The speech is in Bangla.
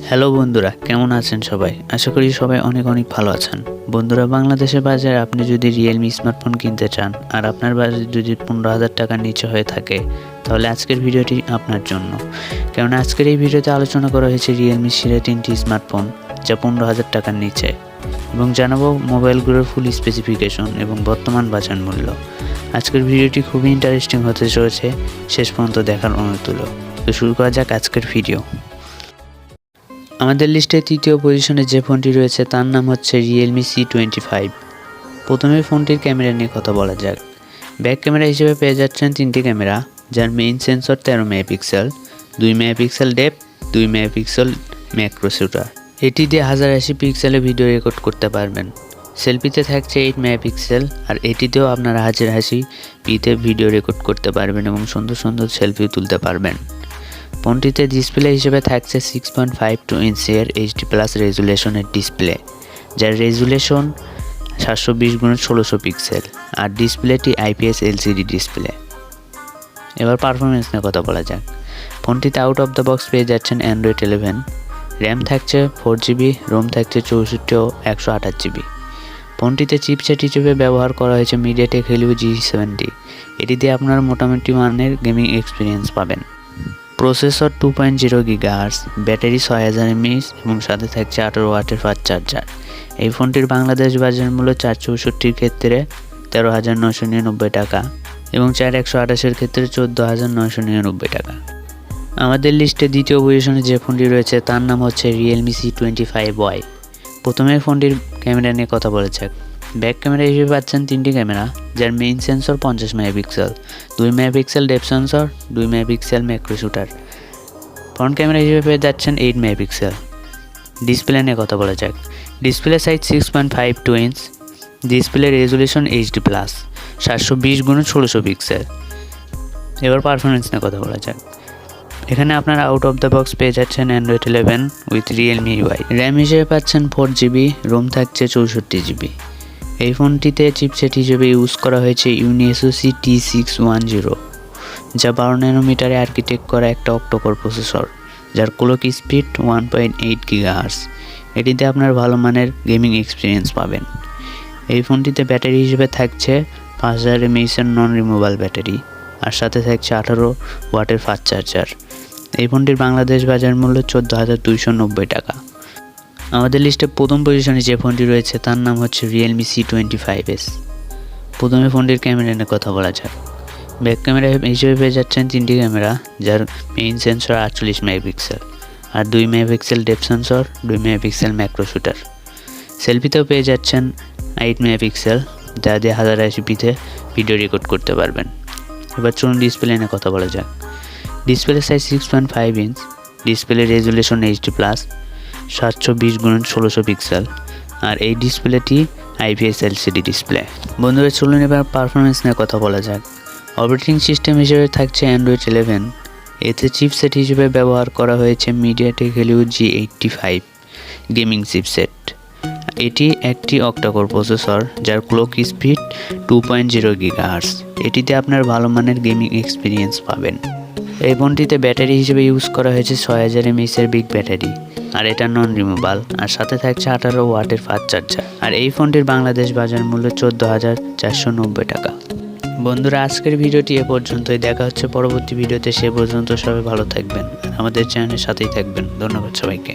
হ্যালো বন্ধুরা, কেমন আছেন সবাই? আশা করি সবাই অনেক ভালো আছেন। বন্ধুরা, বাংলাদেশের বাজারে আপনি যদি রিয়েলমি স্মার্টফোন কিনতে চান আর আপনার বাজেট যদি 15,000 টাকার নিচে হয়ে থাকে, তাহলে আজকের ভিডিওটি আপনার জন্য। কারণ আজকের এই ভিডিওতে আলোচনা করা হয়েছে রিয়েলমি C3 স্মার্টফোন, যা 15,000 টাকার নিচে, এবং জানাবো মোবাইলগুলোর ফুল স্পেসিফিকেশন এবং বর্তমান বাজার মূল্য। আজকের ভিডিওটি খুবই ইন্টারেস্টিং হতে চলেছে, শেষ পর্যন্ত দেখার অনুরোধ রইল। তো শুরু করা যাক আজকের ভিডিও। আমাদের লিস্টে তৃতীয় পজিশনে যে ফোনটি রয়েছে তার নাম হচ্ছে Realme C25। প্রথমে ফোনটির ক্যামেরা নিয়ে কথা বলা যাক। ব্যাক ক্যামেরা হিসেবে পেয়ে যাচ্ছেন তিনটি ক্যামেরা, যার main sensor 13 megapixel, 2 megapixel depth, 2 megapixel macro shooter. এটি দিয়ে 1080 পিক্সেলে ভিডিও রেকর্ড করতে পারবেন। সেলফিতে থাকছে 8 মেগাপিক্সেল, আর এটিতেও আপনারা 1080 পিতে ভিডিও রেকর্ড করতে পারবেন এবং সুন্দর সুন্দর সেলফি তুলতে পারবেন। ফোনটিতে ডিসপ্লে হিসেবে থাকছে 6.52 ইঞ্চির HD+ রেজুলেশনের ডিসপ্লে, যার রেজুলেশন 720x1600 পিক্সেল, আর ডিসপ্লেটি IPS LCD ডিসপ্লে। এবার পারফরমেন্স নিয়ে কথা বলা যাক। ফোনটিতে আউট অফ দ্য বক্স পেয়ে যাচ্ছেন Android 11, র্যাম থাকছে 4GB, রোম থাকছে 64 ও 128GB। ফোনটিতে চিপসেট হিসেবে ব্যবহার করা হয়েছে MediaTek Helio G70। এটি দিয়ে আপনারা মোটামুটি মানের গেমিং এক্সপিরিয়েন্স পাবেন। প্রসেসর 2.0 GHz, ব্যাটারি 6000 mAh এবং সাথে থাকছে 18 ওয়াটের ফাস্ট চার্জার। এই ফোনটির বাংলাদেশ বাজার মূল্য 464 ক্ষেত্রে 13,999 টাকা এবং 4128 ক্ষেত্রে 14,999 টাকা। আমাদের লিস্টে দ্বিতীয় পজিশনে যে ফোনটি রয়েছে তার নাম হচ্ছে Realme C25Y। প্রথমে ফোনটির ক্যামেরা নিয়ে কথা বলা যাক। ব্যাক ক্যামেরা হিসেবে পাচ্ছেন তিনটি ক্যামেরা, যার main sensor 50 megapixel, 2 megapixel depth sensor, 2 megapixel macro shooter. Front camera হিসেবে পেয়ে যাচ্ছেন 8 মেগাপিক্সেল। ডিসপ্লে নিয়ে কথা বলা যাক। Display size 6.52 inch, display resolution HD+, 720x1600 pixel. এবার পারফরমেন্স নিয়ে কথা বলা যাক। এখানে আপনারা আউট অফ দ্য বক্স পেয়ে যাচ্ছেন Android 11 with Realme UI। RAM হিসেবে পাচ্ছেন 4GB, রোম থাকছে 64GB। এই ফোনটিতে চিপসেট হিসেবে ইউজ করা হয়েছে UniSoC T610, যা 12 ন্যানোমিটারে আর্কিটেক্ট করা একটা অক্টোকোর প্রসেসর, যার ক্লক স্পিড 1.8 GHz। এটিতে আপনার ভালো মানের গেমিং এক্সপিরিয়েন্স পাবেন। এই ফোনটিতে ব্যাটারি হিসেবে থাকছে 5000 mAh নন রিমুভাল ব্যাটারি, আর সাথে থাকছে 18 ওয়াটের ফাস্ট চার্জার। এই ফোনটির বাংলাদেশ বাজার মূল্য 14,290 টাকা। আমাদের লিস্টে প্রথম পজিশনে যে ফোনটি রয়েছে তার নাম হচ্ছে Realme C25s। প্রথমে ফোনটির ক্যামেরা নিয়ে কথা বলা যাক। ব্যাক ক্যামেরা হিসেবে পেয়ে যাচ্ছেন তিনটি ক্যামেরা, যার মেইন সেন্সর 48 মেগাপিক্সেল, আর 2 megapixel depth sensor, 2 megapixel macro shooter. সেলফিতেও পেয়ে যাচ্ছেন 8 মেগাপিক্সেল, যা দিয়ে 1080pতে ভিডিও রেকর্ড করতে পারবেন। এবার চলুন ডিসপ্লে নিয়ে কথা বলা যাক। Display size 6.5 inch, display resolution HD+, 720x1600 pixel, আর এই ডিসপ্লেটি IPS LCD ডিসপ্লে। বন্ধুরা, চলুন এবার পারফরমেন্স নিয়ে কথা বলা যাক। অপারেটিং সিস্টেম হিসেবে থাকছে Android 11। এতে চিপসেট হিসেবে ব্যবহার করা হয়েছে MediaTek Helio G85 gaming chipset. এটি একটি অক্টাকোর প্রসেসর, যার ক্লক স্পিড 2.0 GHz। এটিতে আপনার ভালো মানের গেমিং এক্সপিরিয়েন্স পাবেন। এই ফোনটিতে ব্যাটারি হিসেবে ইউজ করা হয়েছে 6000 mAh বিগ ব্যাটারি, আর এটা নন রিমুভাল, আর সাথে থাকছে 18 ওয়াটের ফাস্ট চার্জার। আর এই ফোনটির বাংলাদেশ বাজার মূল্য 14,490 টাকা। বন্ধুরা, আজকের ভিডিওটি এ পর্যন্তই। দেখা হচ্ছে পরবর্তী ভিডিওতে। সে পর্যন্ত সবাই ভালো থাকবেন, আমাদের চ্যানেলের সাথেই থাকবেন। ধন্যবাদ সবাইকে।